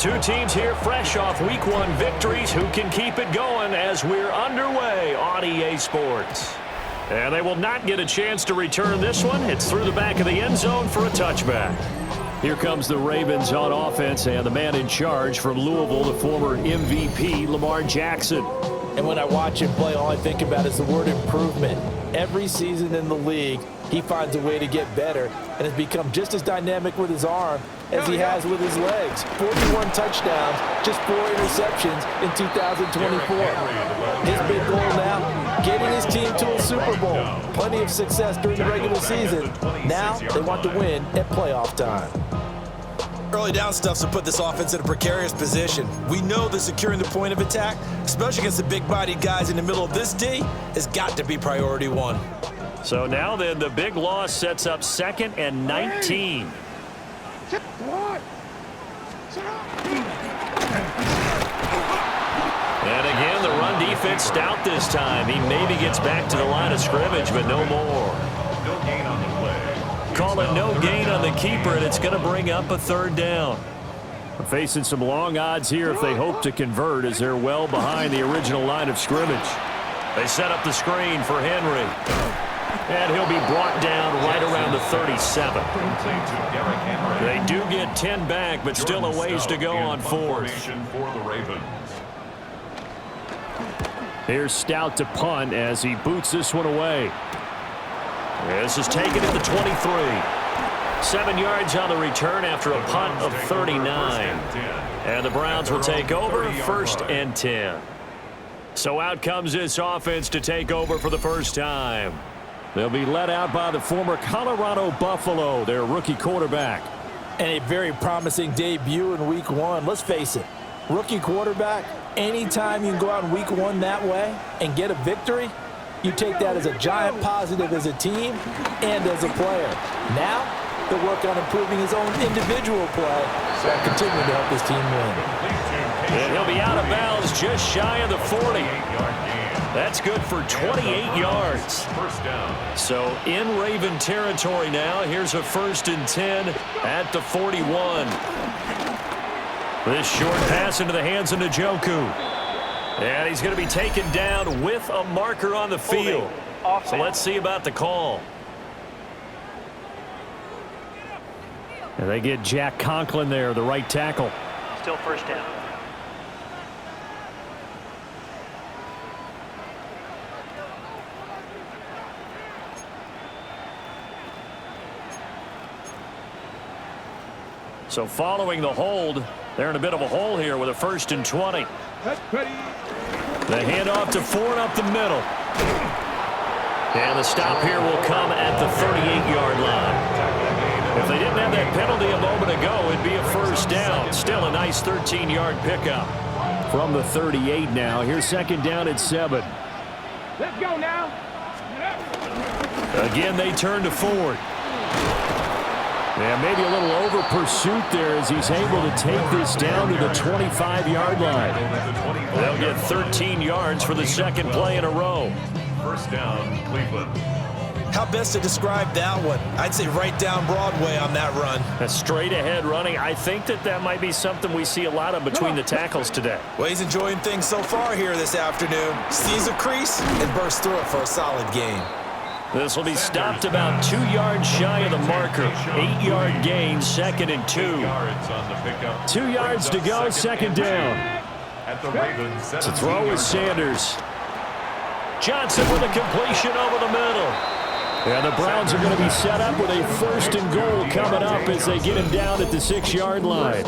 Two teams here fresh off Week 1 victories. Who can keep it going as we're underway on EA Sports? And they will not get a chance to return this one. It's through the back of the end zone for a touchback. Here comes the Ravens on offense, and the man in charge from Louisville, the former MVP, Lamar Jackson. And when I watch him play, all I think about is the word improvement. Every season in the league, he finds a way to get better and has become just as dynamic with his arm as he has with his legs. 41 touchdowns, just 4 interceptions in 2024. His big goal now, getting his team to a Super Bowl. Plenty of success during the regular season. Now they want to win at playoff time. Early down stuff's to put this offense in a precarious position. We know that securing the point of attack, especially against the big-bodied guys in the middle of this D, has got to be priority one. So now then, the big loss sets up 2nd and 19. And again, the run defense stout this time. He maybe gets back to the line of scrimmage, but no more. No gain on the play. Call it no gain on the keeper, and it's going to bring up a 3rd down. We're facing some long odds here if they hope to convert, as they're well behind the original line of scrimmage. They set up the screen for Henry. And he'll be brought down right around the 37. They do get 10 back, but still a ways to go on 4th. Here's Stout to punt as he boots this one away. This is taken at the 23. 7 yards on the return after a punt of 39. And the Browns will take over 1st and 10. So out comes this offense to take over for the first time. They'll be led out by the former Colorado Buffalo, their rookie quarterback. And a very promising debut in Week 1. Let's face it, rookie quarterback, anytime you can go out in Week 1 that way and get a victory, you take that as a giant positive as a team and as a player. Now, he'll work on improving his own individual play while continuing to help his team win. And he'll be out of bounds just shy of the 40. That's good for 28 yards. So in Raven territory now. Here's a 1st and 10 at the 41. This short pass into the hands of Njoku. And he's going to be taken down with a marker on the field. So let's see about the call. And they get Jack Conklin there, the right tackle. Still 1st down. So following the hold, they're in a bit of a hole here with a 1st and 20. The handoff to Ford up the middle. And the stop here will come at the 38-yard line. If they didn't have that penalty a moment ago, it'd be a 1st down. Still a nice 13-yard pickup. From the 38 now, here's 2nd down at 7. Let's go now. Again, they turn to Ford. And maybe a little over pursuit there as he's able to take this down to the 25-yard line. They'll get 13 yards for the 2nd play in a row. 1st down, Cleveland. How best to describe that one? I'd say right down Broadway on that run. That's straight ahead running. I think that might be something we see a lot of between the tackles today. Well, he's enjoying things so far here this afternoon. Sees a crease and bursts through it for a solid gain. This will be stopped about 2 yards shy of the marker. 8-yard gain, 2nd and 2. 2 yards to go, 2nd down. To throw is Sanders. Johnson with a completion over the middle. And the Browns are going to be set up with a 1st and goal coming up as they get him down at the 6-yard line.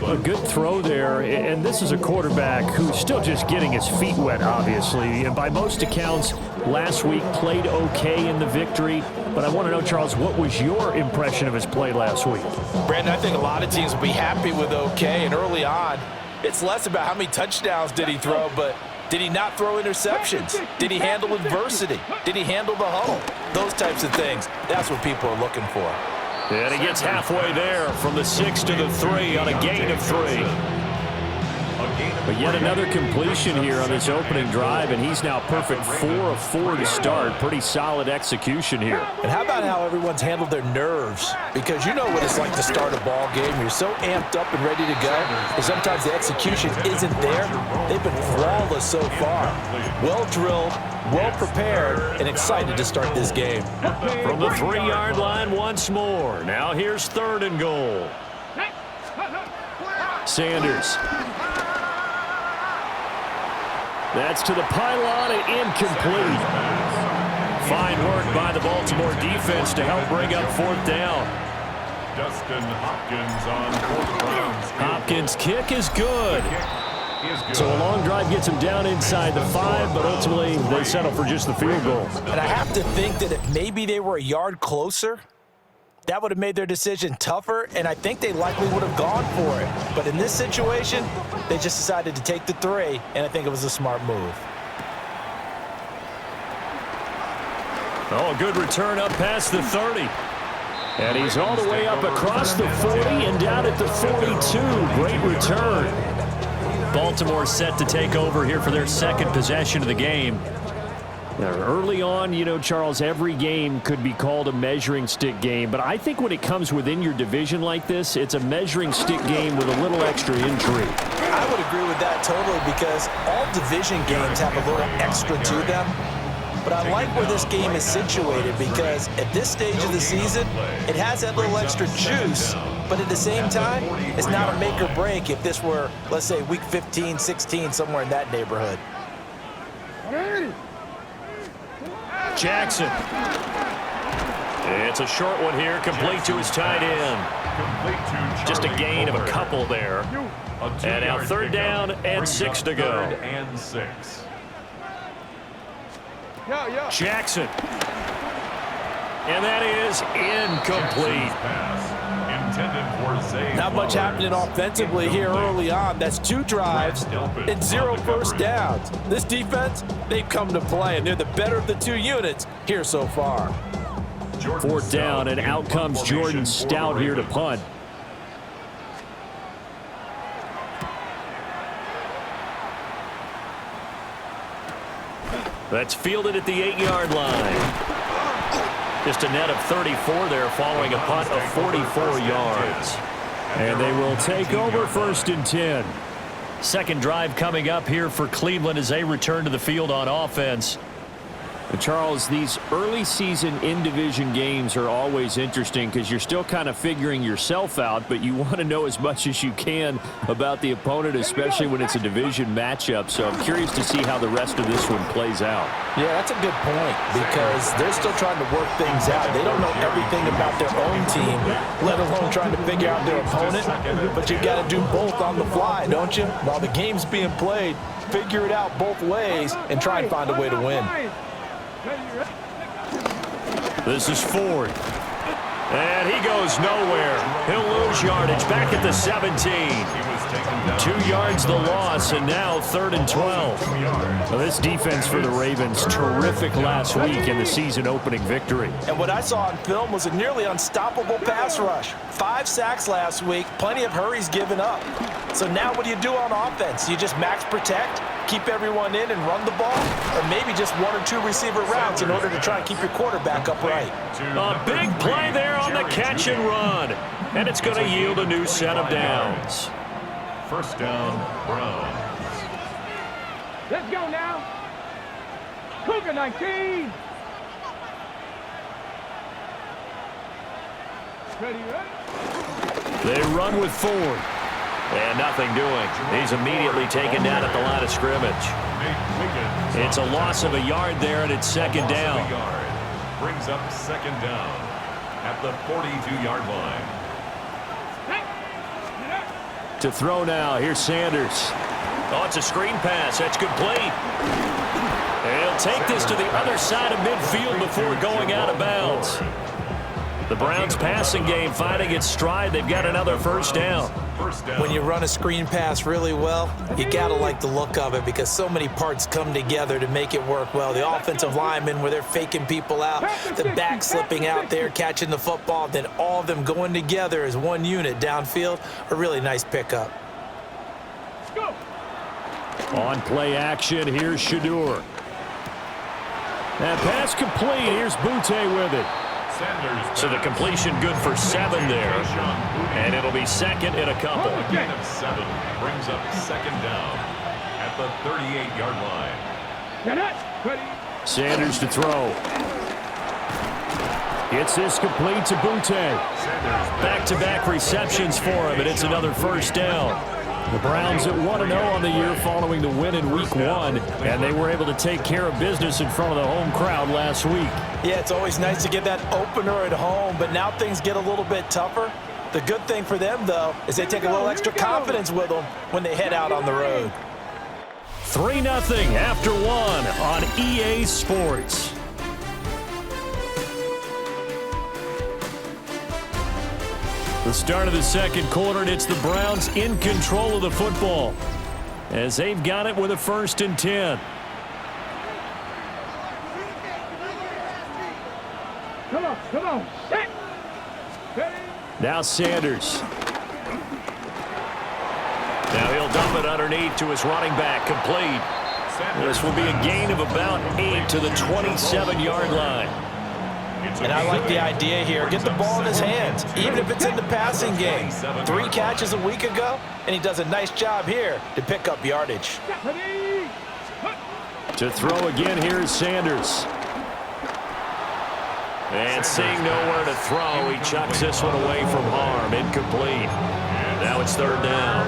A good throw there, and this is a quarterback who's still just getting his feet wet, obviously. And by most accounts, last week played okay in the victory. But I want to know, Charles, what was your impression of his play last week? Brandon, I think a lot of teams will be happy with okay. And early on, it's less about how many touchdowns did he throw, but did he not throw interceptions? Did he handle adversity? Did he handle the huddle? Those types of things. That's what people are looking for. And he gets halfway there from the 6 to the 3 on a gain of 3. But yet another completion here on this opening drive, and he's now perfect 4 of 4 to start. Pretty solid execution here. And how about how everyone's handled their nerves? Because you know what it's like to start a ball game. You're so amped up and ready to go, and sometimes the execution isn't there. They've been flawless so far. Well drilled, well prepared, and excited to start this game. From the 3-yard line once more. Now here's 3rd and goal. Sanders. That's to the pylon and incomplete. Fine work by the Baltimore defense to help bring up 4th down. Dustin Hopkins on 4th down. Hopkins' kick is good. So a long drive gets him down inside the 5, but ultimately they settle for just the field goal. And I have to think that if maybe they were a yard closer, that would have made their decision tougher, and I think they likely would have gone for it. But in this situation, they just decided to take the 3, and I think it was a smart move. Oh, a good return up past the 30. And he's all the way up across the 40 and down at the 42. Great return. Baltimore set to take over here for their 2nd possession of the game. Now, early on, you know, Charles, every game could be called a measuring stick game, but I think when it comes within your division like this, it's a measuring stick game with a little extra intrigue. I would agree with that totally, because all division games have a little extra to them. But I like where this game is situated, because at this stage of the season, it has that little extra juice, but at the same time, it's not a make or break if this were, let's say, week 15, 16, somewhere in that neighborhood. Jackson. It's a short one here, complete to his tight end. Just a gain of a couple there. And now 3rd down and 6 to go. Jackson. And that is incomplete. Not much happening offensively here early on. That's 2 drives and 0 first downs. This defense, they've come to play, and they're the better of the 2 units here so far. 4th down, and out comes Jordan Stout here to punt. That's fielded at the 8-yard line. Just a net of 34 there following a punt of 44 yards. And they will take over 1st and 10. 2nd drive coming up here for Cleveland as they return to the field on offense. And Charles, these early season in-division games are always interesting because you're still kind of figuring yourself out, but you want to know as much as you can about the opponent, especially when it's a division matchup. So I'm curious to see how the rest of this one plays out. Yeah, that's a good point, because they're still trying to work things out. They don't know everything about their own team, let alone trying to figure out their opponent. But you got to do both on the fly, don't you? While the game's being played, figure it out both ways and try and find a way to win. This is Ford. And he goes nowhere. He'll lose yardage back at the 17. 2 yards the loss, and now 3rd and 12. Well, this defense for the Ravens, terrific last week in the season-opening victory. And what I saw on film was a nearly unstoppable pass rush. 5 sacks last week, plenty of hurries given up. So now what do you do on offense? You just max protect, keep everyone in and run the ball, or maybe just 1 or 2 receiver routes in order to try and keep your quarterback upright. A big play there on the catch and run, and it's going to yield a new set of downs. 1st down, Browns. Let's go now. Cougar 19. Ready? They run with Ford. And nothing doing. He's immediately taken down at the line of scrimmage. It's a loss of a yard there, and it's 2nd down. Brings up 2nd down at the 42-yard line. To throw now, here's Sanders. Oh, it's a screen pass. That's complete. And he'll take this to the other side of midfield before going out of bounds. The Browns passing game finding its stride. They've got another 1st down. When you run a screen pass really well, you gotta like the look of it, because so many parts come together to make it work well. The offensive linemen, where they're faking people out, the back slipping out there, catching the football, then all of them going together as one unit downfield. A really nice pickup. On play action, here's Shadur. That pass complete. Here's Butte with it. So the completion good for 7 there. And it'll be second in a couple. A gain of 7 brings up second down at the 38-yard line. Sanders to throw. Gets this complete to Butte. Back-to-back receptions for him, and it's another first down. The Browns at 1-0 on the year following the win in Week 1, and they were able to take care of business in front of the home crowd last week. Yeah, it's always nice to get that opener at home, but now things get a little bit tougher. The good thing for them, though, is they take a little extra confidence with them when they head out on the road. 3-0 after 1 on EA Sports. The start of the second quarter, and it's the Browns in control of the football as they've got it with a 1st and 10. Come on, set. Now Sanders. Now he'll dump it underneath to his running back, complete. This will be a gain of about 8 to the 27-yard line. And I like the idea here. Get the ball in his hands, even if it's in the passing game. 3 catches a week ago, and he does a nice job here to pick up yardage. To throw again, here's Sanders. And seeing nowhere to throw, he chucks this one away from harm. Incomplete. Now it's 3rd down.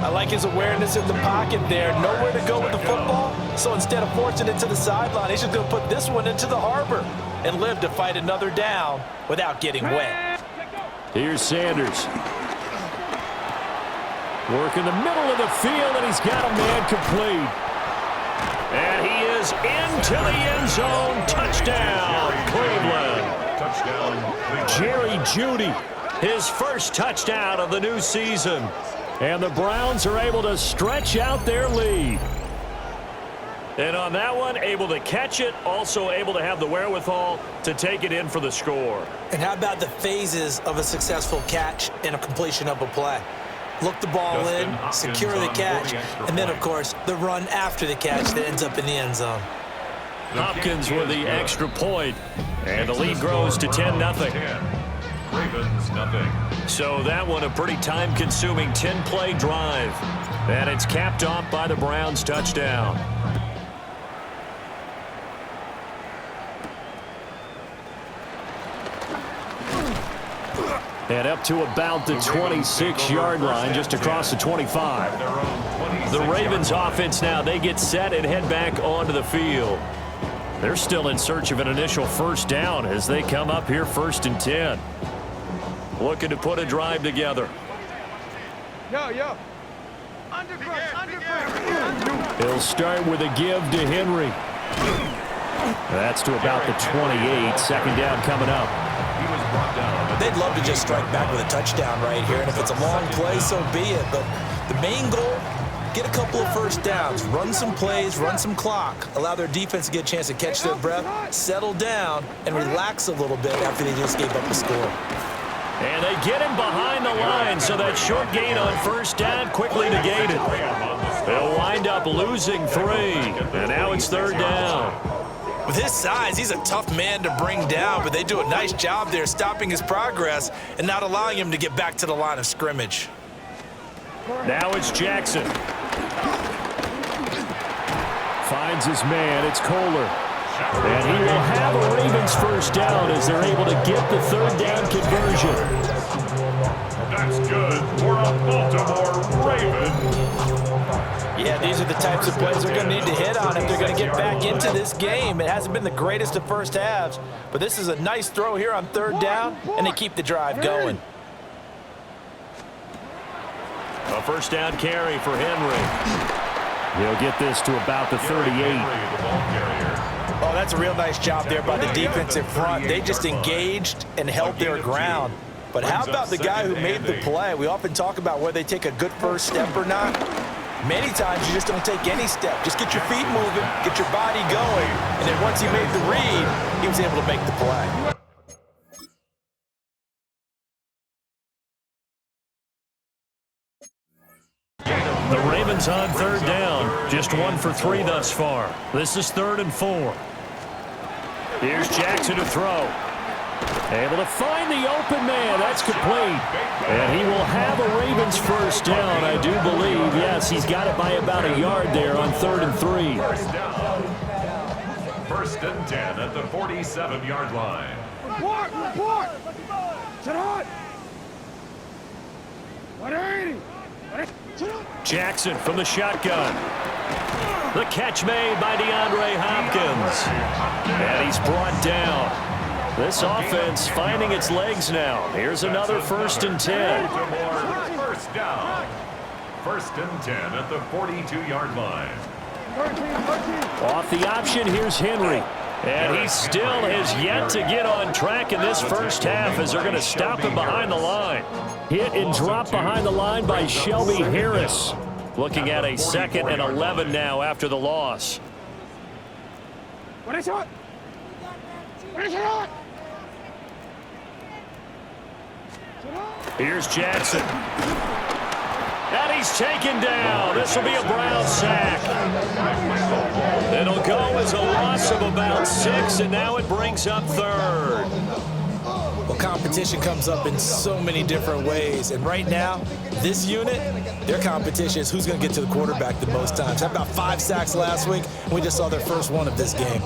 I like his awareness in the pocket there. Nowhere to go with the football, so instead of forcing it to the sideline, he's just going to put this one into the harbor and live to fight another down without getting wet. Here's Sanders. Work in the middle of the field, and he's got a man complete. And he is into the end zone. Touchdown, Cleveland. Touchdown, Jerry Jeudy, his first touchdown of the new season. And the Browns are able to stretch out their lead. And on that one, able to catch it, also able to have the wherewithal to take it in for the score. And how about the phases of a successful catch and a completion of a play? Look the ball in, secure the catch, and then, of course, the run after the catch that ends up in the end zone. Hopkins with the extra point, and the lead grows to 10-0. Ravens, nothing. So that one a pretty time-consuming 10-play drive. And it's capped off by the Browns' touchdown. And up to about the 26-yard line, just across the 25. The Ravens offense now, they get set and head back onto the field. They're still in search of an initial first down as they come up here 1st and 10. Looking to put a drive together. Yo. He'll start with a give to Henry. That's to about the 28. 2nd down coming up. They'd love to just strike back with a touchdown right here, and if it's a long play, so be it. But the main goal, get a couple of first downs, run some plays, run some clock, allow their defense to get a chance to catch their breath, settle down, and relax a little bit after they just gave up a score. And they get him behind the line, so that short gain on first down quickly negated. They'll wind up losing 3, and now it's 3rd down. With his size, he's a tough man to bring down, but they do a nice job there stopping his progress and not allowing him to get back to the line of scrimmage. Now it's Jackson. Finds his man. It's Kohler. And he will have a Ravens first down as they're able to get the 3rd down conversion. That's good for a Baltimore Ravens. Yeah, these are the types of plays they're going to need to hit on if they're going to get back into this game. It hasn't been the greatest of first halves, but this is a nice throw here on 3rd down, and they keep the drive going. A first down carry for Henry. He'll get this to about the 38. Oh, that's a real nice job there by the defensive front. They just engaged and held their ground. But how about the guy who made the play? We often talk about whether they take a good first step or not. Many times you just don't take any step. Just get your feet moving, get your body going, and then once he made the read, he was able to make the play. The Ravens on third down. Just 1 for 3 thus far. This is 3rd and 4. Here's Jackson to throw. Able to find the open man. That's complete. And he will have a Ravens first down, I do believe. Yes, he's got it by about a yard there on 3rd and 3. First and 10 at the 47-yard line. Report! Sit on! 180! Jackson from the shotgun. The catch made by DeAndre Hopkins. And he's brought down. This offense finding its legs now. Here's another 1st and 10. First down. 1st and 10 at the 42-yard line. Off the option, here's Henry. And he still has yet to get on track in this first half as they're going to stop him behind the line. Hit and drop behind the line by Shelby Harris. Looking at a 2nd and 11 now after the loss. What is it? Here's Jackson. And he's taken down. This will be a Brown sack. It'll go as a loss of about 6, and now it brings up 3rd. Well, competition comes up in so many different ways. And right now, this unit, their competition is who's going to get to the quarterback the most times. Had about 5 sacks last week, and we just saw their first one of this game.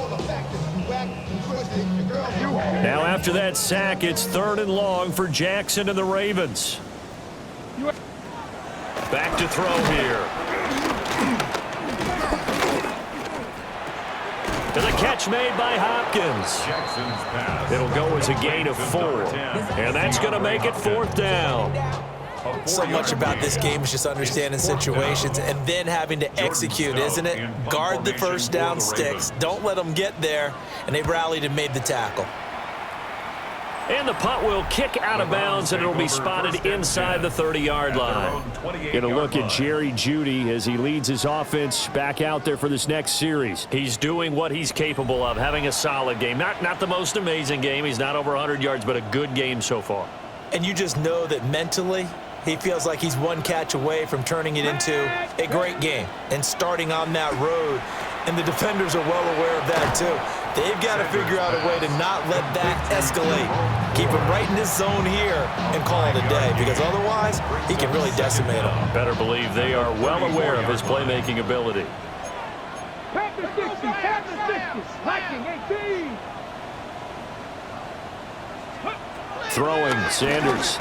Now after that sack, it's 3rd and long for Jackson and the Ravens. Back to throw here. And the catch made by Hopkins. It'll go as a gain of 4. And that's going to make it 4th down. So much about this game is just understanding situations and then having to execute, isn't it? Guard the first down sticks. Don't let them get there. And they rallied and made the tackle. And the punt will kick out of bounds, and it'll be spotted inside the 30-yard line. Get a look at Jerry Jeudy as he leads his offense back out there for this next series. He's doing what he's capable of, having a solid game. Not the most amazing game. He's not over 100 yards, but a good game so far. And you just know that mentally, he feels like he's one catch away from turning it into a great game and starting on that road. And the defenders are well aware of that, too. They've got to figure out a way to not let that escalate. Keep him right in this zone here and call it a day, because otherwise he can really decimate them. Better believe they are well aware of his playmaking ability. Tap the 60, lacking 18. Throwing, Sanders.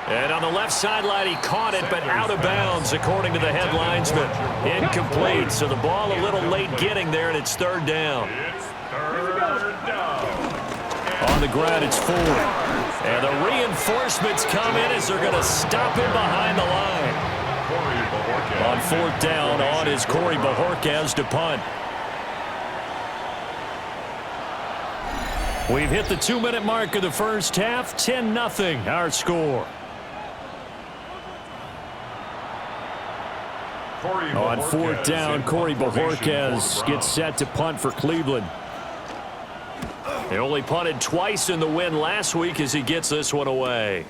And on the left sideline, he caught it, but out of bounds, according to the head linesman. Incomplete, so the ball a little late getting there, and it's 3rd down. On the ground, it's 4. And the reinforcements come in as they're going to stop him behind the line. On 4th down, on is Corey Bajorquez to punt. We've hit the 2-minute mark of the first half, 10-0, our score. On 4th down, Corey Bajorquez gets set to punt for Cleveland. He only punted twice in the win last week as he gets this one away.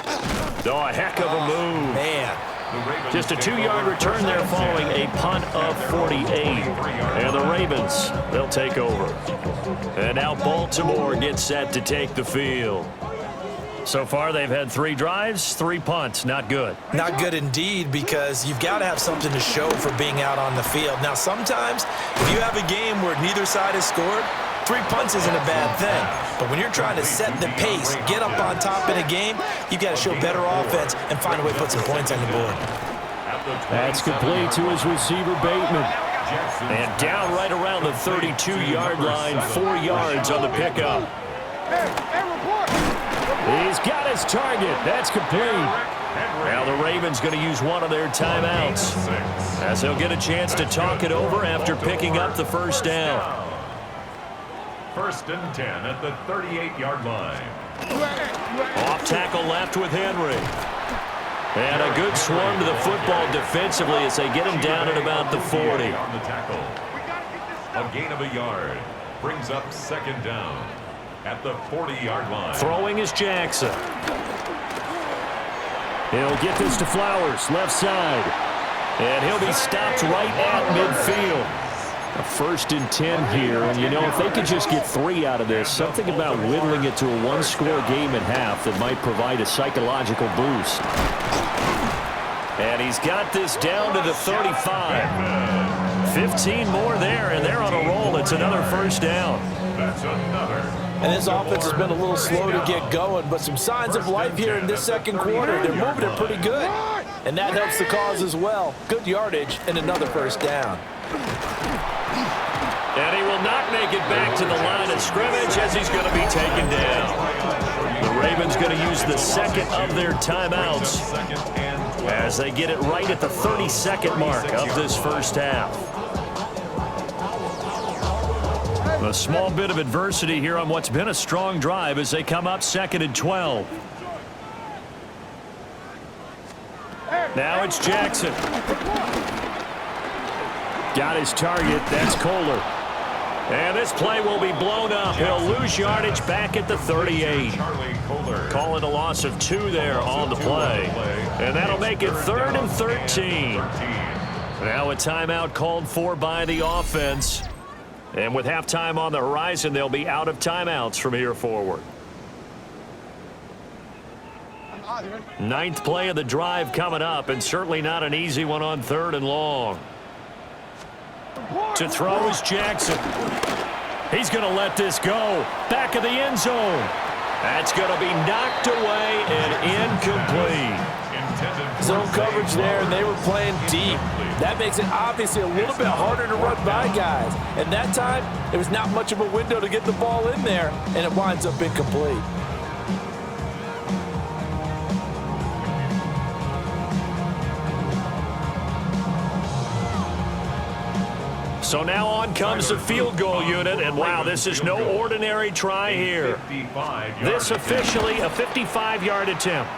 Oh, a heck of a move. Man. Just a 2-yard return there following a punt of 48. And the Ravens, they'll take over. And now Baltimore gets set to take the field. So far, they've had 3 drives, 3 punts. Not good. Not good indeed, because you've got to have something to show for being out on the field. Now, sometimes, if you have a game where neither side has scored, 3 punts isn't a bad thing. But when you're trying to set the pace, get up on top in a game, you've got to show better offense and find a way to put some points on the board. That's complete to his receiver, Bateman. And down right around the 32-yard line, 4 yards on the pickup. He's got his target. That's complete. Now the Ravens going to use one of their timeouts, as they'll get a chance to talk it over after picking up the first down. 1st and 10 at the 38-yard line. Off tackle left with Henry. And a good swarm to the football defensively as they get him down at about the 40. On the tackle. A gain of a yard brings up 2nd down at the 40-yard line. Throwing is Jackson. He'll get this to Flowers, left side. And he'll be stopped right at midfield. A 1st and 10 here, and you know, if they could just get 3 out of this, something about whittling it to a 1-score game at half that might provide a psychological boost. And he's got this down to the 35. 15 more there, and they're on a roll. It's another 1st down. That's another. And this offense has been a little slow to get going, but some signs of life here in this 2nd quarter. They're moving it pretty good, and that helps the cause as well. Good yardage and another 1st down. And he will not make it back to the line of scrimmage as he's going to be taken down. The Ravens going to use the 2nd of their timeouts as they get it right at the 30-second mark of this 1st half. A small bit of adversity here on what's been a strong drive as they come up 2nd and 12. Now it's Jackson. Got his target. That's Kohler. And this play will be blown up. He'll lose yardage back at the 38. Call it a loss of 2 there on the play. And that'll make it 3rd and 13. Now a timeout called for by the offense. And with halftime on the horizon, they'll be out of timeouts from here forward. 9th play of the drive coming up, and certainly not an easy one on 3rd and long. To throw is Jackson. He's going to let this go. Back of the end zone. That's going to be knocked away and incomplete. Zone coverage there, and they were playing deep. That makes it obviously a little bit harder to run by guys. And that time, there was not much of a window to get the ball in there, and it winds up incomplete. So now on comes the field goal unit, and wow, this is no ordinary try here. This officially a 55-yard attempt.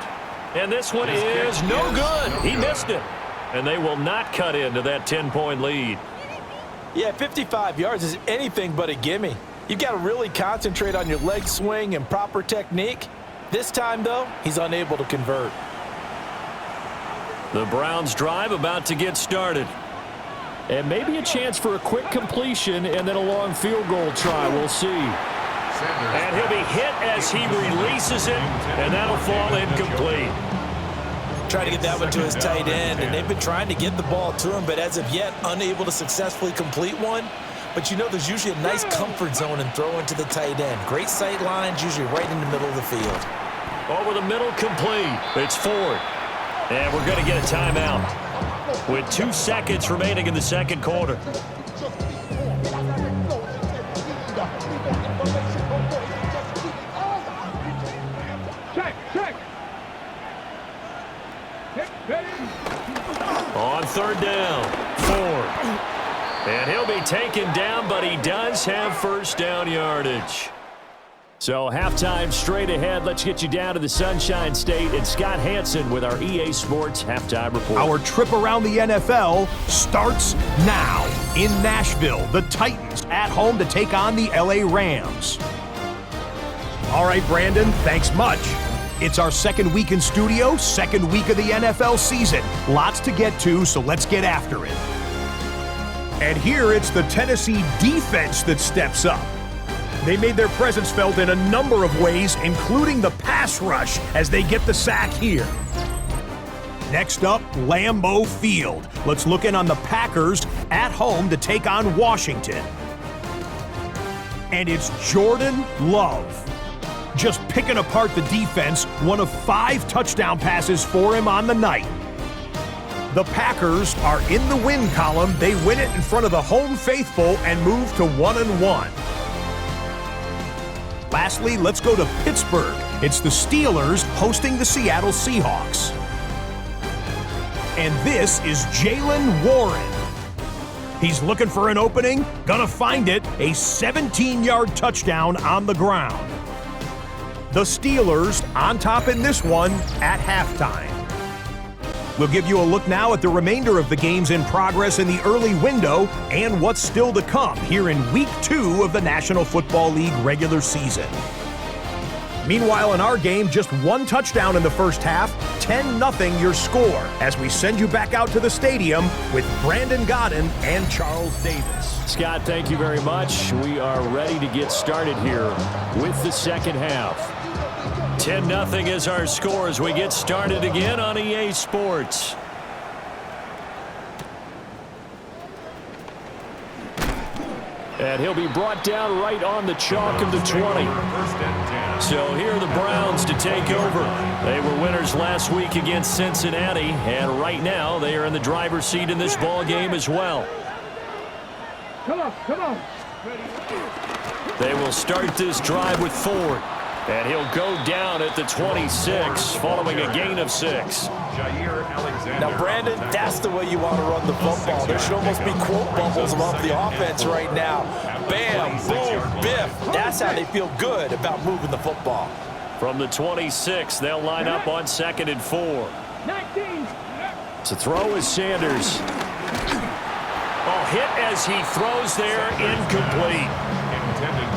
And this one is no good. He missed it. And they will not cut into that 10-point lead. Yeah, 55 yards is anything but a gimme. You've got to really concentrate on your leg swing and proper technique. This time, though, he's unable to convert. The Browns drive about to get started. And maybe a chance for a quick completion and then a long field goal try. We'll see. And he'll be hit as he releases it, and that'll fall incomplete. Trying to get that one to his tight end, and they've been trying to get the ball to him, but as of yet, unable to successfully complete one. But you know, there's usually a nice comfort zone in throwing to the tight end. Great sight lines, usually right in the middle of the field. Over the middle, complete. It's Ford. And we're going to get a timeout with 2 seconds remaining in the 2nd quarter. Check. On 3rd down, Ford. And he'll be taken down, but he does have 1st down yardage. So halftime straight ahead. Let's get you down to the Sunshine State and Scott Hansen with our EA Sports Halftime Report. Our trip around the NFL starts now. In Nashville, the Titans at home to take on the LA Rams. All right, Brandon, thanks much. It's our 2nd week in studio, 2nd week of the NFL season. Lots to get to, so let's get after it. And here it's the Tennessee defense that steps up. They made their presence felt in a number of ways, including the pass rush as they get the sack here. Next up, Lambeau Field. Let's look in on the Packers at home to take on Washington. And it's Jordan Love. Just picking apart the defense, 1 of 5 touchdown passes for him on the night. The Packers are in the win column. They win it in front of the home faithful and move to 1-1. Lastly, let's go to Pittsburgh. It's the Steelers hosting the Seattle Seahawks. And this is Jaylen Warren. He's looking for an opening, gonna find it, a 17-yard touchdown on the ground. The Steelers on top in this one at halftime. We'll give you a look now at the remainder of the games in progress in the early window and what's still to come here in Week 2 of the National Football League regular season. Meanwhile, in our game, just one touchdown in the first half, 10-0 your score, as we send you back out to the stadium with Brandon Godden and Charles Davis. Scott, thank you very much. We are ready to get started here with the second half. 10-0 is our score as we get started again on EA Sports. And he'll be brought down right on the chalk of the 20. So here are the Browns to take over. They were winners last week against Cincinnati, and right now they are in the driver's seat in this ball game as well. Come on. They will start this drive with Ford. And he'll go down at the 26 following a gain of 6. Now, Brandon, that's the way you want to run the football. There should almost be quote bubbles above the offense right now. Bam, boom, biff. That's how they feel good about moving the football. From the 26, they'll line up on 2nd and 4. 19. To throw is Sanders. Hit as he throws there, incomplete.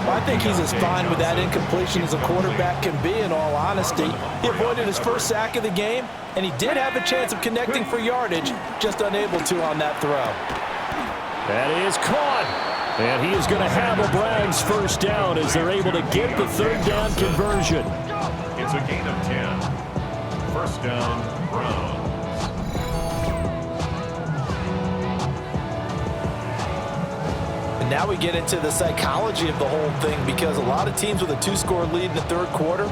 I think he's as fine with that incompletion as a quarterback can be, in all honesty. He avoided his first sack of the game, and he did have a chance of connecting for yardage, just unable to on that throw. That is caught. And he is going to have a Browns first down as they're able to get the third down conversion. It's a gain of 10. First down, Browns. Now we get into the psychology of the whole thing, because a lot of teams with a 2-score lead in the third quarter,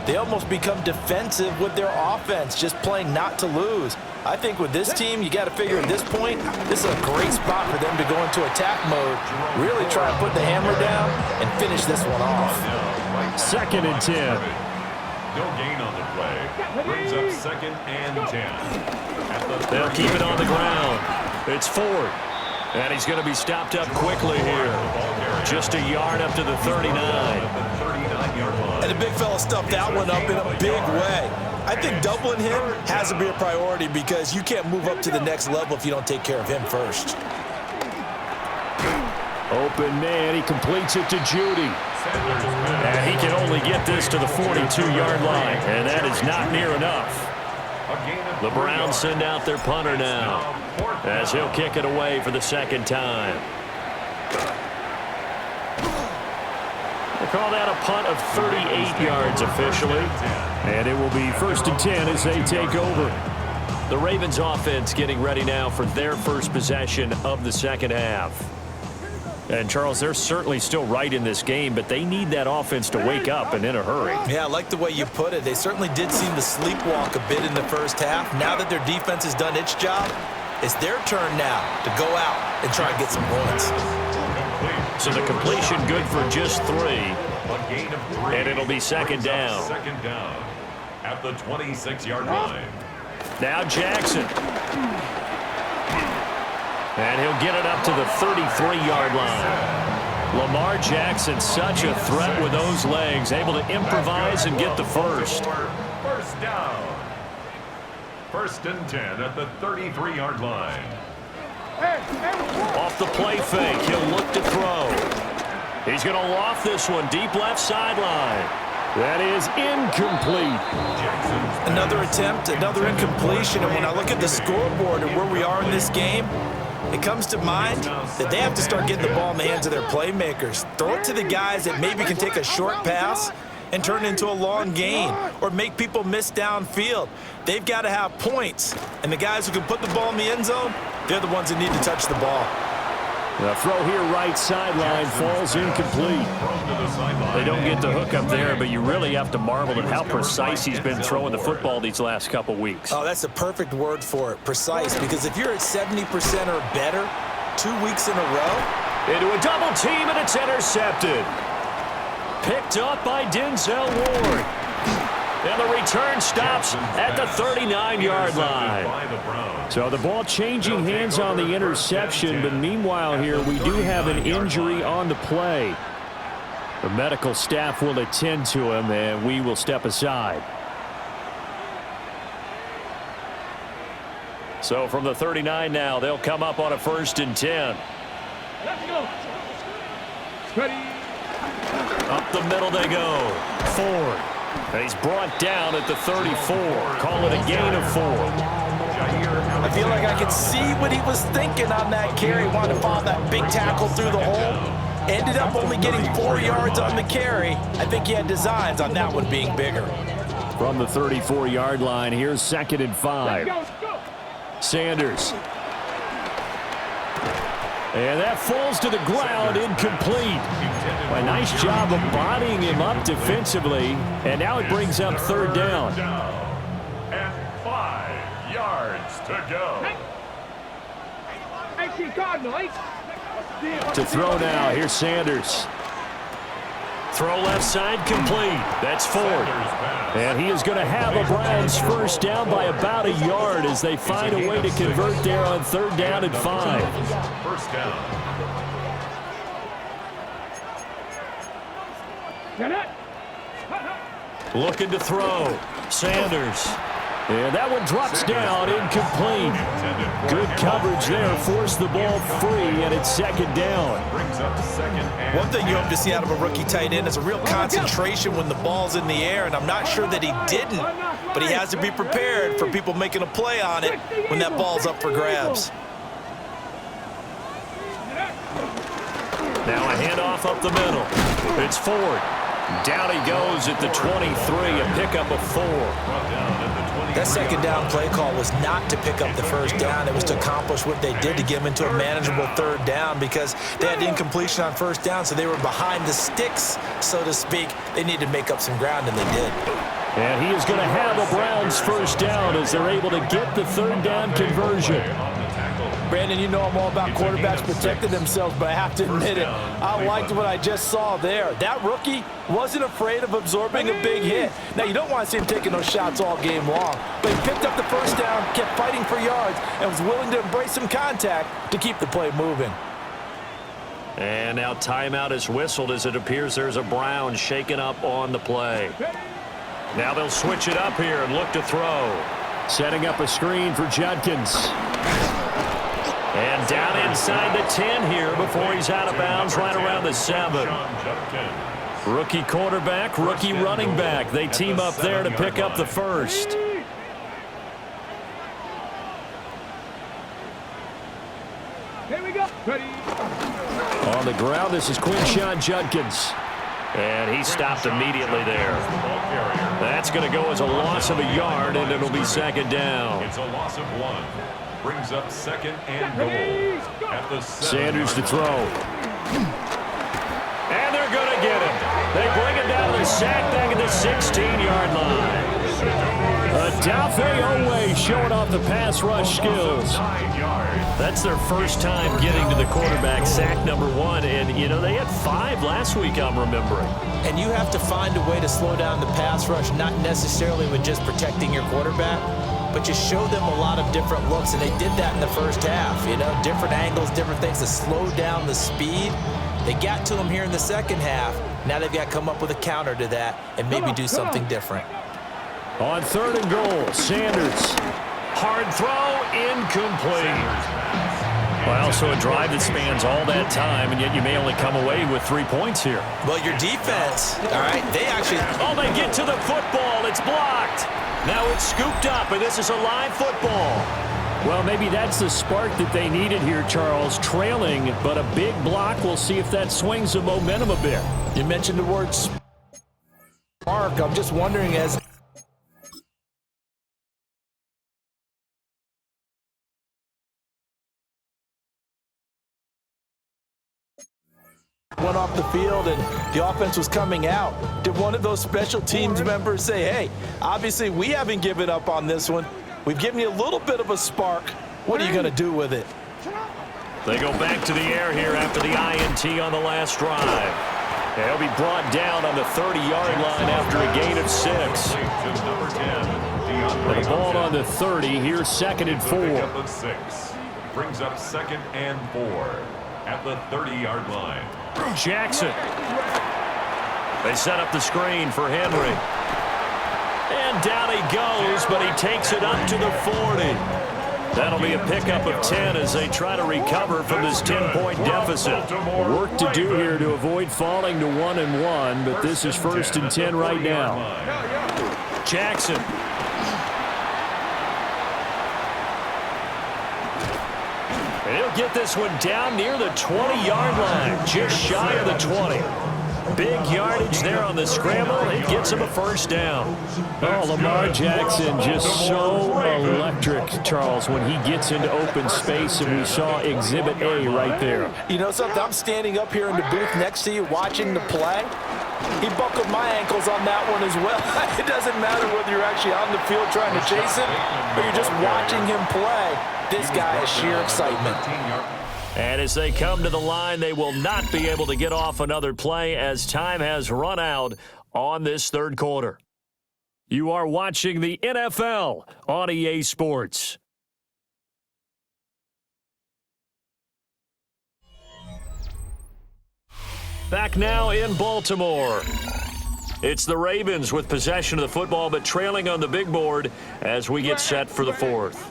they almost become defensive with their offense, just playing not to lose. I think with this team, you got to figure at this point, this is a great spot for them to go into attack mode, really try and put the hammer down and finish this one off. 2nd and 10. No gain on the play. Brings up 2nd and 10. They'll keep it on the ground. It's Ford. And he's going to be stopped up quickly here. Just a yard up to the 39. And the big fella stuffed that one up in a big way. I think doubling him has to be a priority, because you can't move up to the next level if you don't take care of him first. Open man, he completes it to Judy. And he can only get this to the 42-yard line, and that is not near enough. The Browns send out their punter now, as he'll kick it away for the second time. They call that a punt of 38 yards officially. And it will be 1st and 10 as they take over. The Ravens offense getting ready now for their first possession of the second half. And, Charles, they're certainly still right in this game, but they need that offense to wake up and in a hurry. Yeah, I like the way you put it. They certainly did seem to sleepwalk a bit in the first half. Now that their defense has done its job, it's their turn now to go out and try and get some points. So the completion good for just 3. And it'll be 2nd down. 2nd down at the 26-yard line. Now Jackson. And he'll get it up to the 33-yard line. Lamar Jackson, such a threat with those legs, able to improvise and get the first. First down. 1st and 10 at the 33-yard line. Off the play fake, he'll look to throw. He's going to loft this one deep left sideline. That is incomplete. Another attempt, another incompletion, and when I look at the scoreboard and where we are in this game, it comes to mind that they have to start getting the ball in the hands of their playmakers. Throw it to the guys that maybe can take a short pass and turn it into a long gain, or make people miss downfield. They've got to have points, and the guys who can put the ball in the end zone, they're the ones that need to touch the ball. The throw here right sideline falls incomplete. They don't get the hook up there, but you really have to marvel at how precise he's been throwing the football these last couple weeks. Oh, that's the perfect word for it, precise, because if you're at 70% or better 2 weeks in a row. Into a double team, and it's intercepted. Picked up by Denzel Ward. And the return stops at the 39-yard line. So the ball changing hands on the interception, but meanwhile here we do have an injury on the play. The medical staff will attend to him, and we will step aside. So from the 39 now, they'll come up on a 1st and 10. Let's go. Ready. Up the middle they go. Ford. And he's brought down at the 34. Call it a gain of 4. I feel like I could see what he was thinking on that carry. Wanted to follow that big tackle through the hole. Ended up only getting 4 yards on the carry. I think he had designs on that one being bigger. From the 34-yard line, here's 2nd and 5. Sanders. And that falls to the ground, incomplete. A nice job of bodying him up defensively. And now it brings up 3rd down. And 5 yards to go. To throw now, here's Sanders. Throw left side, complete. That's Ford. And he is going to have a Browns first down by about a yard as they find a way to convert there on 3rd down and 5. First down. Looking to throw. Sanders. And that one drops down, incomplete. Good coverage there, forced the ball free, and it's 2nd down. One thing you hope to see out of a rookie tight end is a real concentration when the ball's in the air, and I'm not sure that he didn't, but he has to be prepared for people making a play on it when that ball's up for grabs. Now a handoff up the middle. It's Ford. Down he goes at the 23, a pickup of 4. That 2nd down play call was not to pick up the first down. It was to accomplish what they did to get them into a manageable 3rd down because they had incompletion on 1st down, so they were behind the sticks, so to speak. They needed to make up some ground, and they did. And he is going to have a Browns first down as they're able to get the 3rd down conversion. Brandon, you know I'm all about quarterbacks protecting themselves, but I have to admit it. I liked what I just saw there. That rookie wasn't afraid of absorbing a big hit. Now, you don't want to see him taking those shots all game long, but he picked up the first down, kept fighting for yards, and was willing to embrace some contact to keep the play moving. And now timeout is whistled as it appears there's a Brown shaken up on the play. Now they'll switch it up here and look to throw. Setting up a screen for Judkins. And down inside the 10 here before he's out of bounds right around the 7. Rookie quarterback, rookie running back. They team up there to pick up the first. Here we go. Ready. On the ground, this is Quinshon Judkins. And he stopped immediately there. That's going to go as a loss of a yard, and it'll be 2nd down. It's a loss of 1. Brings up 2nd and goal at the 7. Sanders to throw. And they're going to get him. They bring it down to the sack back at the 16-yard line. Adolphe Owe showing off the pass rush skills. That's their first time getting to the quarterback, sack number 1. And, you know, they had 5 last week, I'm remembering. And you have to find a way to slow down the pass rush, not necessarily with just protecting your quarterback, but you show them a lot of different looks, and they did that in the first half. You know, different angles, different things to slow down the speed. They got to him here in the second half. Now they've got to come up with a counter to that and maybe do something different. On 3rd and goal, Sanders. Hard throw, incomplete. Well, so a drive that spans all that time, and yet you may only come away with 3 points here. Well, your defense, all right, they actually... Oh, they get to the football. It's blocked. Now it's scooped up, and this is a live football. Well, maybe that's the spark that they needed here, Charles. Trailing, but a big block. We'll see if that swings the momentum a bit. You mentioned the word spark. I'm just wondering as went off the field and the offense was coming out, did one of those special teams members say, hey, obviously we haven't given up on this one. We've given you a little bit of a spark. What are you going to do with it? They go back to the air here after the INT on the last drive. They'll be brought down on the 30-yard line after a gain of 6. The ball on the 30. Here's 2nd and 4. Brings up 2nd and 4 at the 30-yard line. Jackson. They set up the screen for Henry. And down he goes, but he takes it up to the 40. That'll be a pickup of 10 as they try to recover from this 10-point deficit. Work to do here to avoid falling to 1-1, but this is 1st and 10 right now. Jackson. He'll get this one down near the 20-yard line, just shy of the 20. Big yardage there on the scramble. It gets him a first down. Oh, Lamar Jackson just so electric, Charles, when he gets into open space, and we saw Exhibit A right there. You know something? I'm standing up here in the booth next to you watching the play. He buckled my ankles on that one as well. It doesn't matter whether you're actually on the field trying to chase it or you're just watching him play. This guy is sheer excitement. And as they come to the line, they will not be able to get off another play as time has run out on this third quarter. You are watching the NFL on EA Sports. Back now in Baltimore. It's the Ravens with possession of the football, but trailing on the big board as we get set for the fourth.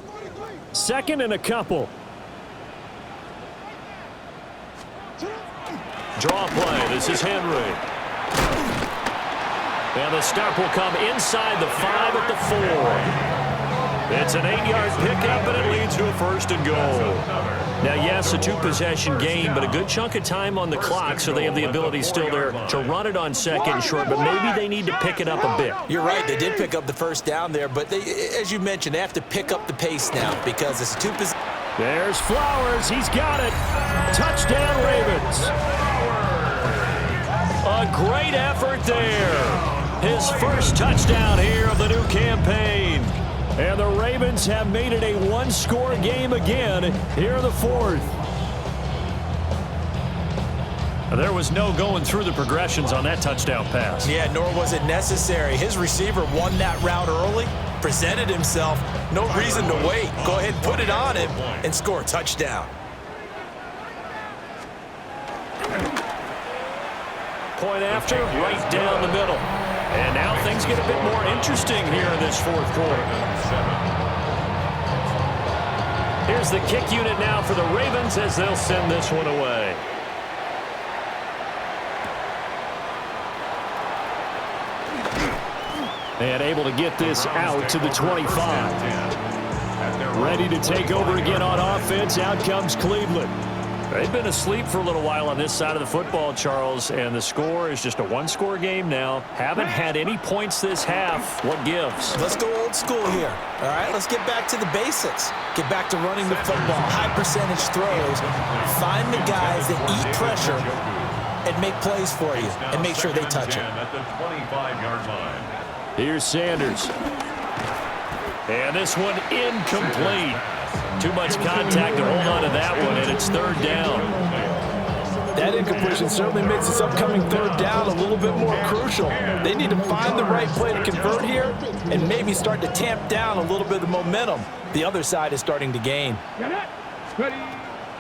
Second and a couple. Draw play. This is Henry. And the stop will come inside the 5 at the 4. It's an 8-yard pickup, and it leads to a first and goal. Now, yes, a two-possession game, but a good chunk of time on the clock, so they have the ability still there to run it on second short, but maybe they need to pick it up a bit. You're right. They did pick up the first down there, but they, as you mentioned, they have to pick up the pace now because it's a two-possession. There's Flowers. He's got it. Touchdown, Ravens. A great effort there. His first touchdown here of the new campaign. And the Ravens have made it a one-score game again here in the fourth. There was no going through the progressions on that touchdown pass. Yeah, nor was it necessary. His receiver won that route early, presented himself. No reason to wait. Go ahead, put it on him, and score a touchdown. Point after, right down the middle. And now things get a bit more interesting here in this fourth quarter. Here's the kick unit now for the Ravens as they'll send this one away. And able to get this out to the 25. Ready to take over again on offense. Out comes Cleveland. They've been asleep for a little while on this side of the football, Charles, and the score is just a one-score game now. Haven't had any points this half. What gives? Let's go old school here. All right, let's get back to the basics. Get back to running the football, high percentage throws. Find the guys that eat pressure and make plays for you and make sure they touch it. At the 25-yard line. Here's Sanders. And this one incomplete. Too much contact to hold on to that one, and it's third down. That incompletion certainly makes this upcoming third down a little bit more crucial. They need to find the right play to convert here and maybe start to tamp down a little bit of the momentum the other side is starting to gain.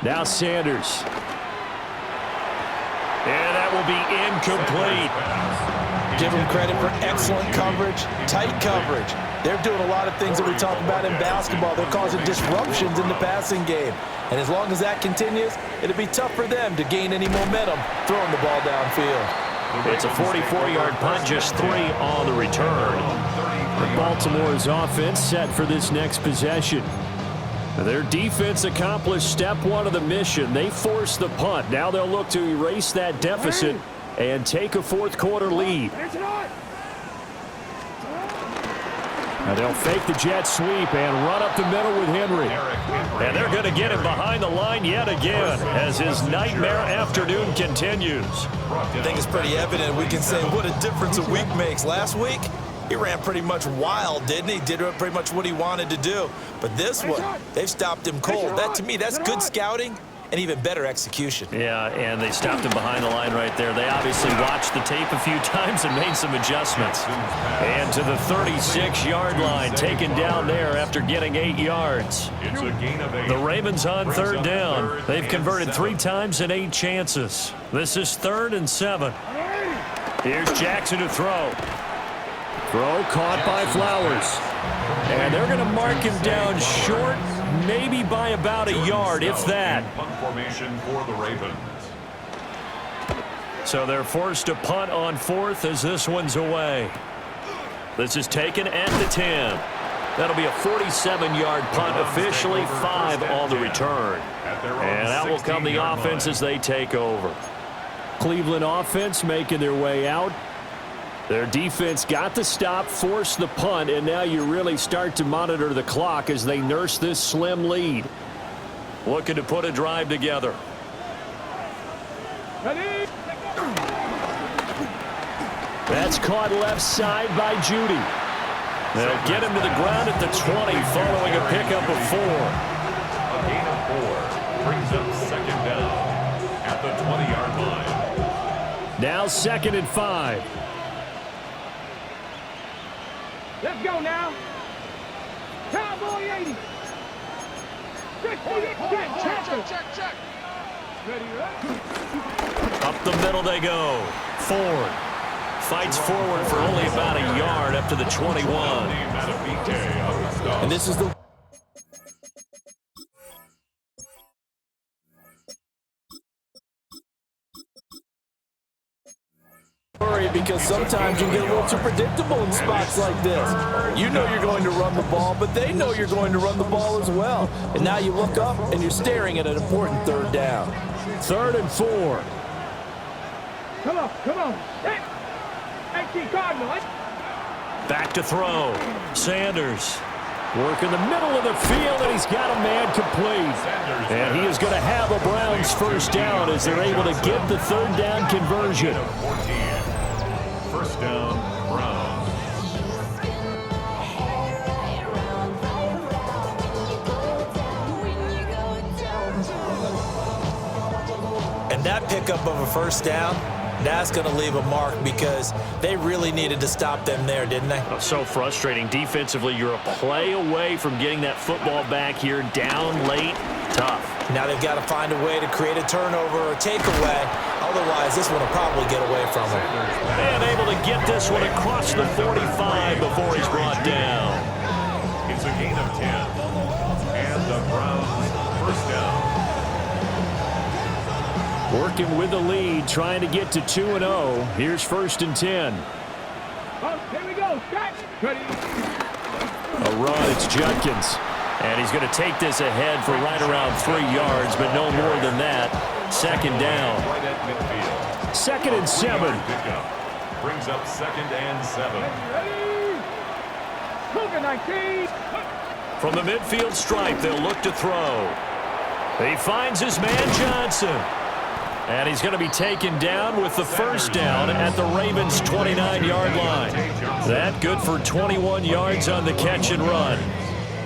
Now Sanders. And that will be incomplete. Give them credit for excellent coverage, tight coverage. They're doing a lot of things that we talk about in basketball. They're causing disruptions in the passing game. And as long as that continues, it'll be tough for them to gain any momentum throwing the ball downfield. It's a 44-yard punt, just 3 on the return. Baltimore's offense set for this next possession. Their defense accomplished step 1 of the mission. They forced the punt. Now they'll look to erase that deficit and take a fourth quarter lead. Now they'll fake the jet sweep and run up the middle with Henry. And they're going to get him behind the line yet again as his nightmare afternoon continues. I think it's pretty evident. We can say what a difference a week makes. Last week, he ran pretty much wild, didn't he? Did pretty much what he wanted to do. But this one, they've stopped him cold. That, to me, that's good scouting and even better execution. Yeah, and they stopped him behind the line right there. They obviously watched the tape a few times and made some adjustments. And to the 36-yard line, taken down there after getting 8 yards. It's a gain of 8. The Ravens on third down. They've converted 3 times in 8 chances. This is 3rd and 7. Here's Jackson to throw. Throw caught by Flowers. And they're going to mark him down short, maybe by about a yard, if that. Punt formation for the Ravens. So they're forced to punt on 4th as this one's away. This is taken at the 10. That'll be a 47-yard punt, officially 5 on the return. And out will come the offense as they take over. Cleveland offense making their way out. Their defense got the stop, forced the punt, and now you really start to monitor the clock as they nurse this slim lead. Looking to put a drive together. Ready? That's caught left side by Judy. They'll get him to the ground at the 20 following a pickup of 4. A gain of 4 brings up second down at the 20-yard line. Now 2nd and 5. Let's go now. Cowboy 80. Check. Ready, right? Up the middle they go. Ford fights forward for only about a yard up to the 21. And this is the worry, because sometimes you get a little too predictable in spots like this. You know you're going to run the ball, but they know you're going to run the ball as well. And now you look up and you're staring at an important 3rd down. 3rd and 4. Come on. Hey, 18 Cardinals. Back to throw. Sanders work in the middle of the field, and he's got a man complete. And he is going to have a Browns first down as they're able to get the 3rd down conversion. 1st down, Browns. And that pickup of a 1st down, that's going to leave a mark because they really needed to stop them there, didn't they? So frustrating. Defensively, you're a play away from getting that football back here, down late. Tough. Now they've got to find a way to create a turnover or takeaway. Otherwise, this one will probably get away from them. And able to get this one across the 45 before he's brought down. It's a gain of 10. And the Browns first down. Working with the lead, trying to get to 2-0. Here's 1st and 10. Oh, here we go. Ready? A run, it's Judkins. And he's going to take this ahead for right around 3 yards, but no more than that. 2nd down. Right at midfield. 2nd and 7. Pickup brings up 2nd and 7. Ready? Cougar 19. From the midfield stripe, they'll look to throw. He finds his man Johnson. And he's going to be taken down with the 1st down at the Ravens' 29-yard line. That good for 21 yards on the catch and run.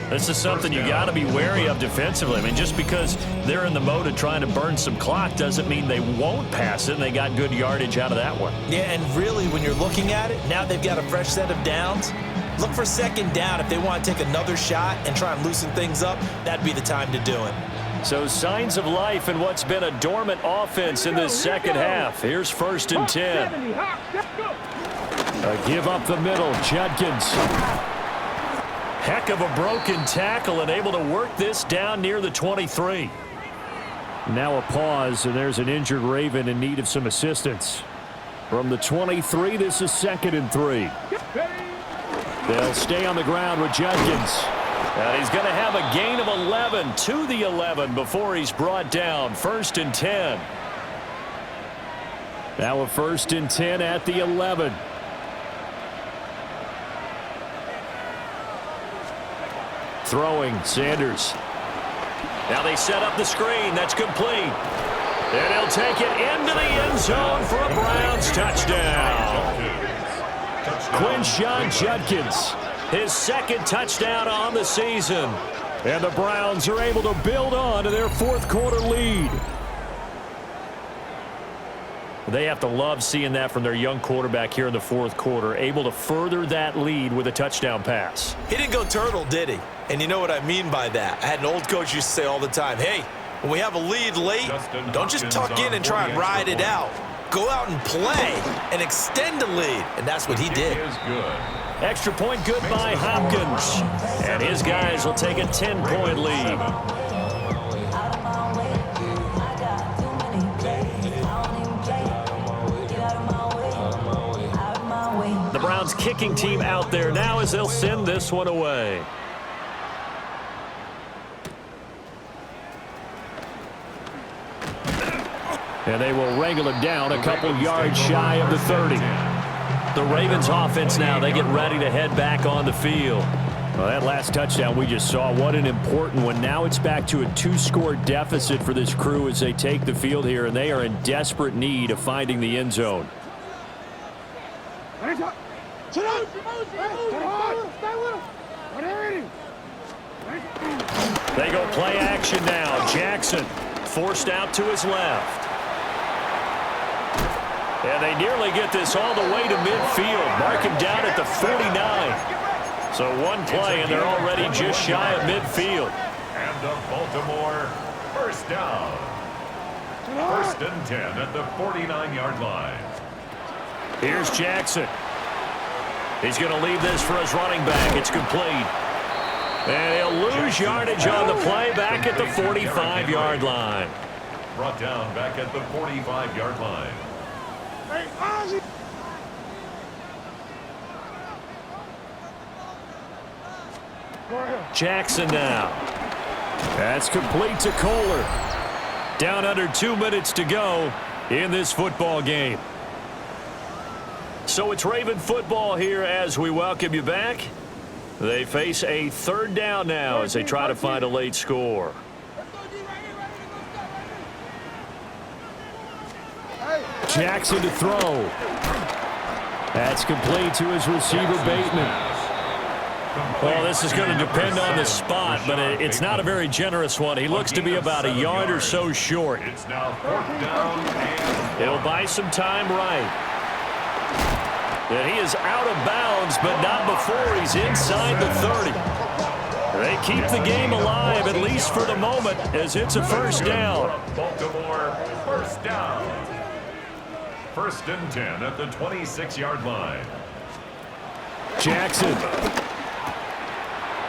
This is something you got to be wary of defensively. I mean, just because they're in the mode of trying to burn some clock doesn't mean they won't pass it, and they got good yardage out of that one. Yeah, and really, when you're looking at it, now they've got a fresh set of downs. Look for 2nd down. If they want to take another shot and try and loosen things up, that'd be the time to do it. So signs of life in what's been a dormant offense in this 2nd half. Here's 1st and 10. A give up the middle, Judkins. Heck of a broken tackle and able to work this down near the 23. Now a pause, and there's an injured Raven in need of some assistance. From the 23, this is 2nd and 3. They'll stay on the ground with Judkins. And he's going to have a gain of 11 to the 11 before he's brought down. 1st and 10. Now a 1st and 10 at the 11. Throwing, Sanders. Now they set up the screen. That's complete. And he'll take it into the end zone for a Browns touchdown. Quinshon Judkins, his 2nd touchdown on the season. And the Browns are able to build on to their 4th quarter lead. They have to love seeing that from their young quarterback here in the 4th quarter, able to further that lead with a touchdown pass. He didn't go turtle, did he? And you know what I mean by that. I had an old coach used to say all the time, hey, when we have a lead late, don't just tuck in and try and ride it out. Go out and play and extend the lead. And that's what he did. Extra point good by Hopkins. And his guys will take a 10-point lead. The Browns kick kicking team out there now as they'll send this one away. And they will wrangle him down a couple yards shy of the 30. The Ravens offense now, they get ready to head back on the field. Well, that last touchdown we just saw, what an important one. Now it's back to a 2-score deficit for this crew as they take the field here, and they are in desperate need of finding the end zone. They go play action now. Jackson forced out to his left. And they nearly get this all the way to midfield. Mark him down at the 49. So one play, and they're already just shy of midfield. And the Baltimore first down. First and 10 at the 49-yard line. Here's Jackson. He's going to leave this for his running back. It's complete. And he'll lose yardage on the play back at the 45-yard line. Brought down back at the 45-yard line. Jackson now. That's complete to Kohler. Down under 2 minutes to go in this football game. So it's Raven football here as we welcome you back. They face a third down now as they try to find a late score. Jackson to throw. That's complete to his receiver, Bateman. Well, this is going to depend on the spot, but it's not a very generous one. He looks to be about a yard or so short. It's now 4th down and It'll buy some time right. And he is out of bounds, but not before he's inside the 30. They keep the game alive, at least for the moment, as it's a first down. Baltimore first down. First and 10 at the 26-yard line. Jackson.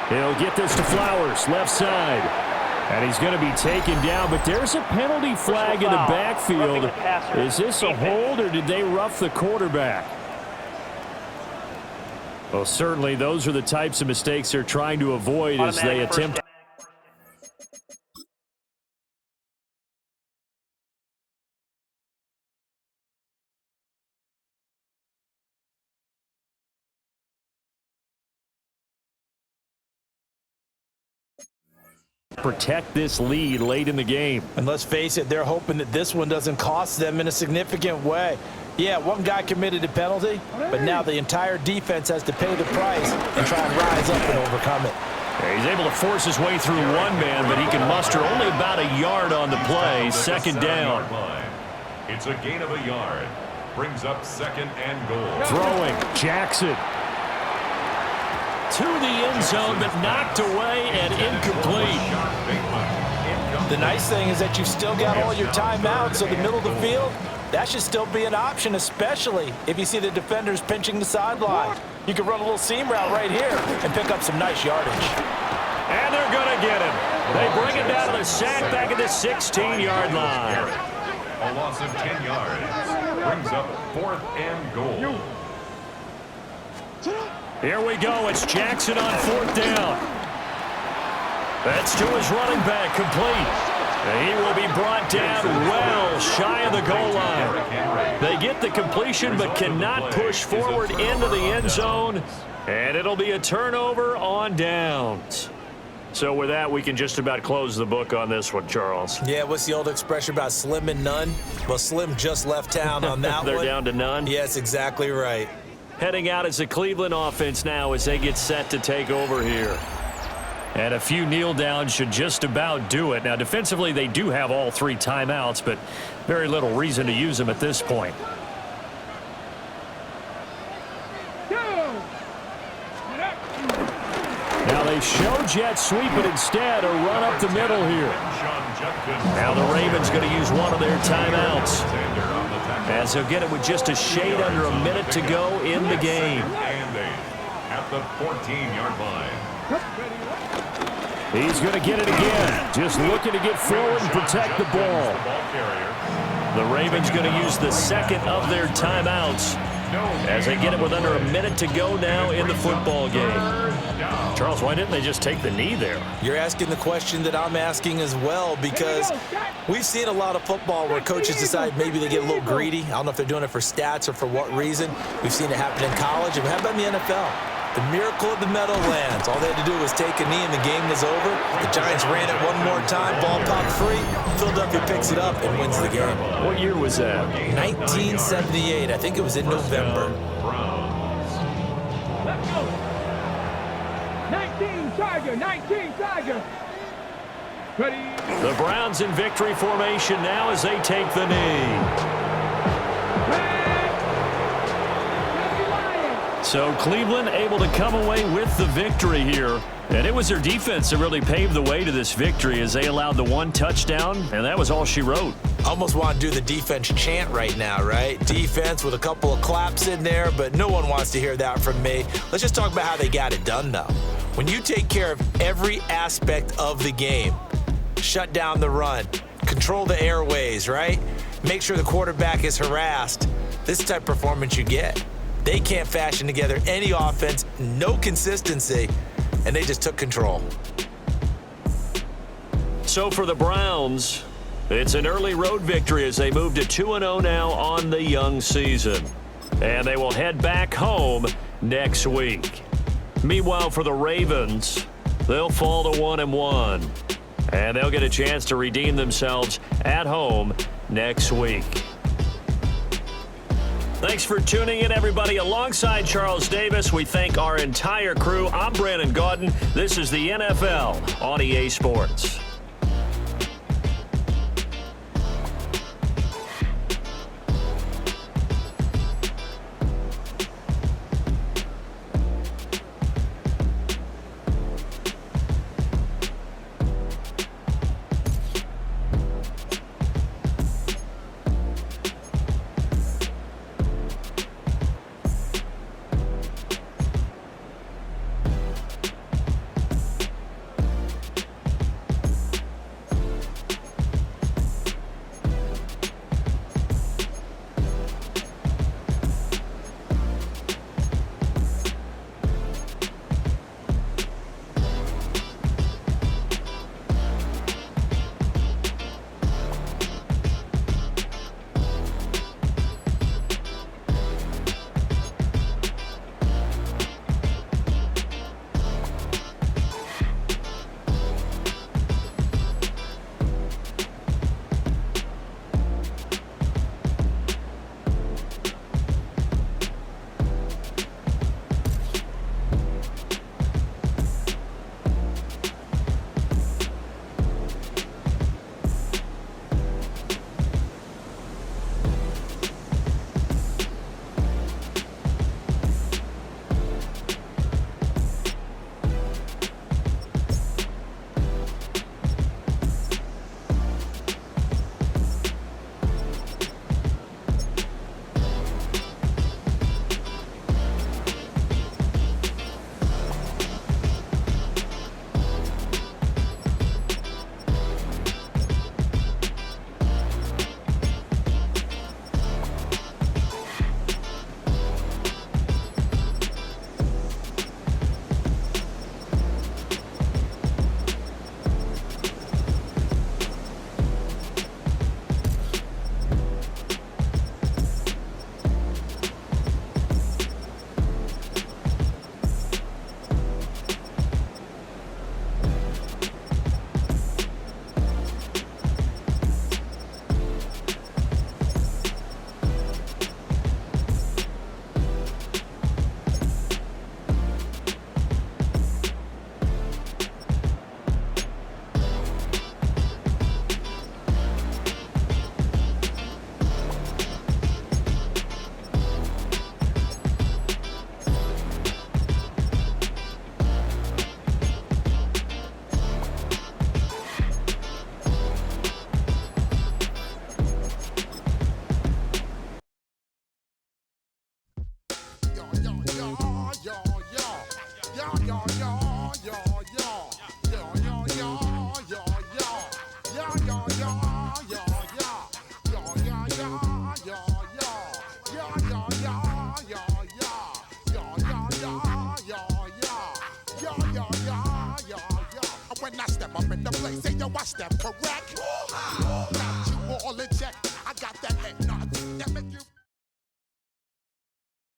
He'll get this to Flowers, left side. And he's going to be taken down, but there's a penalty flag in the backfield. Is this a hold, or did they rough the quarterback? Well, certainly those are the types of mistakes they're trying to avoid as they attempt. Protect this lead late in the game. And let's face it, they're hoping that this one doesn't cost them in a significant way. Yeah, one guy committed a penalty, but now the entire defense has to pay the price and try and rise up and overcome it. Yeah, he's able to force his way through one man, but he can muster only about a yard on the play. Second down. It's a gain of a yard. Brings up 2nd and goal. Throwing, Jackson. To the end zone, but knocked away and incomplete. The nice thing is that you've still got all your timeouts, so the middle of the field, that should still be an option, especially if you see the defenders pinching the sideline. You can run a little seam route right here and pick up some nice yardage. And they're going to get him. They bring it down to the sack back at the 16-yard line. A loss of 10 yards. Brings up 4th and goal. Here we go. It's Jackson on 4th down. That's to his running back, complete. And he will be brought down well shy of the goal line. They get the completion but cannot push forward into the end zone. And it'll be a turnover on downs. So with that, we can just about close the book on this one, Charles. Yeah, what's the old expression about slim and none? Well, Slim just left town on that They're one. down to none? Yes, exactly right. Heading out is the Cleveland offense now as they get set to take over here. And a few kneel downs should just about do it. Now, defensively, they do have all 3 timeouts, but very little reason to use them at this point. Now they show jet sweep, but instead a run up the middle here. Now the Ravens going to use one of their timeouts, as they'll get it with just a shade under a minute to go in the game. At the 14-yard line. He's going to get it again. Just looking to get forward and protect the ball. The Ravens going to use the second of their timeouts as they get it with under a minute to go now in the football game. Charles, why didn't they just take the knee there? You're asking the question that I'm asking as well, because we've seen a lot of football where coaches decide maybe they get a little greedy. I don't know if they're doing it for stats or for what reason. We've seen it happen in college, and how about in the NFL? The miracle of the Meadowlands. All they had to do was take a knee and the game was over. The Giants ran it one more time, ball popped free. Philadelphia picks it up and wins the game. What year was that? 1978. I think it was in November. Let's go. 19 Tiger, 19 Tiger. Ready. The Browns in victory formation now as they take the knee. So Cleveland able to come away with the victory here. And it was their defense that really paved the way to this victory as they allowed the one touchdown, and that was all she wrote. Almost want to do the defense chant right now, right? Defense with a couple of claps in there, but no one wants to hear that from me. Let's just talk about how they got it done, though. When you take care of every aspect of the game, shut down the run, control the airways, right? Make sure the quarterback is harassed. This type of performance you get. They can't fashion together any offense, no consistency, and they just took control. So for the Browns, it's an early road victory as they move to 2-0 now on the young season. And they will head back home next week. Meanwhile, for the Ravens, they'll fall to 1-1. And they'll get a chance to redeem themselves at home next week. Thanks for tuning in, everybody. Alongside Charles Davis, we thank our entire crew. I'm Brandon Gaudin. This is the NFL on EA Sports. I'm up in the place. Say, yo, watch that correct. Got you all in check. I got that head.